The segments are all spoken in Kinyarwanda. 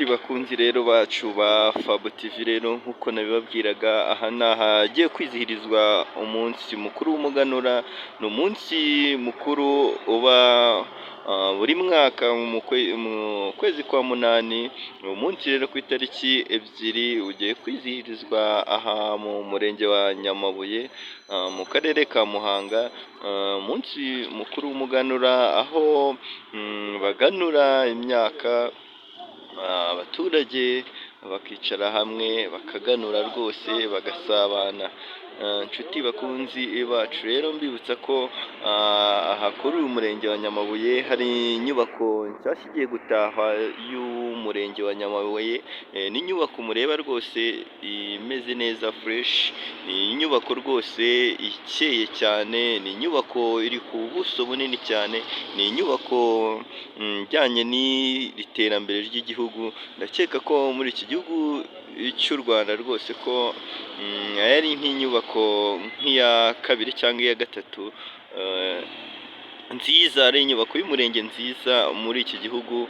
Bakunzi rero bacu ba Fabo TV rero nk'uko nabibabwiraga, aha ni ahagiye kwizihirizwa umunsi mukuru w'umuganura. Ni umunsi mukuru uba buri mwaka mu kwezi kwa munani. Ni umunsi rero ku itariki ebyiri ugiye kwizihirizwa aha mu murenge wa Nyamabuye mu karere ka Muhanga. Umunsi mukuru w'umuganura aho baganura imyaka, abaturage bakicara hamwe bakaganura rwose bagasabana. Inshuti bakunzi bacu rero mbibutsa ko aha kuri uyu murenge wa Nyamabuye hari inyubako nshyashya igiye gutahwa y'umurenge wa Nyamabuye. Ni inyubako mureba rwose imeze neza fureshi, ni inyubako rwose ikeye cyane, ni inyubako iri ku buso bunini cyane, ni inyubako ijyanye n'iri terambere ry'igihugu. Ndakeka ko muri iki gihugu cy'u Rwanda rwose ko ari nk'inyubako nk'iya kabiri cyangwa iya gatatu nziza, ari inyubako y'umurenge nziza muri iki gihugu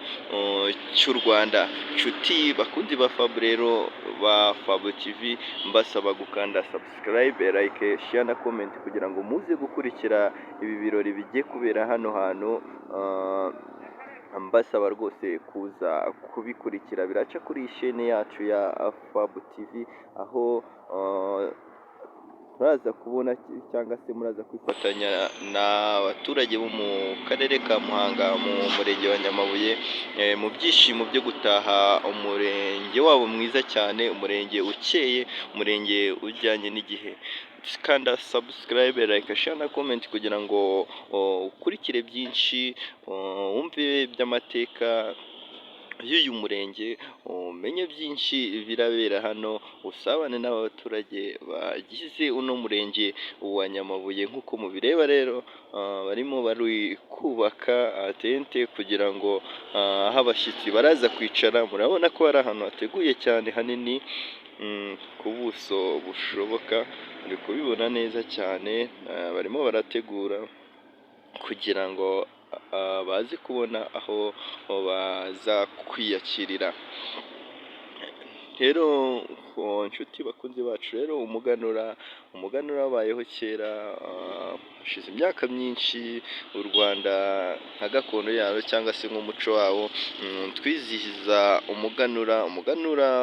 cy'u Rwanda. Inshuti bakunzi ba Fabo rero ba Fabo TV, mbasaba gukanda subscribe, like, share na comment kugira ngo muze gukurikira ibi birori bigiye kubera hano hantu. Mbasaba rwose kuza kubikurikira, biraca kuri shene yacu ya Fabo TV, aho muraza kubona cyangwa se muraza kwifatanya n'abaturage bo mu karere ka Muhanga mu murenge wa Nyamabuye mu byishimo byo gutaha umurenge wabo mwiza cyane, umurenge ukeye, umurenge ujyanye n'igihe. Kanda subscribe, like, share na comment kugira ngo ukurikire byinshi, wumve by'amateka y'uyu murenge, umenye byinshi birabera hano, usabane n'abaturage bagize uno murenge wa Nyamabuye. Nk'uko mubireba rero barimo bari kubaka tente kugira ngo aho abashyitsi baraza kwicara. Murabona ko hari ahantu hateguye cyane hanini ku buso bushoboka, muri kubibona neza cyane. Barimo barategura kugira ngo baze kubona aho baza kwiyakirira. Rero inshuti bakunzi bacu rero umuganura wabayeho kera, hashize imyaka myinshi. U Rwanda nka gakondo yabo cyangwa se nk'umuco wabo twizihiza umuganura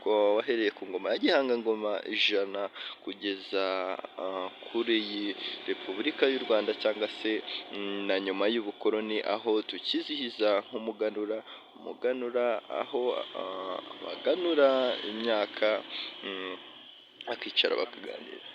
wahereye ku ngoma ya Gihanga ngoma ijana kugeza kuri iyi Repubulika y'u Rwanda cyangwa se na nyuma y'ubukoloni, aho tukizihiza nk'umuganura aho baganura imyaka bakicara bakaganira.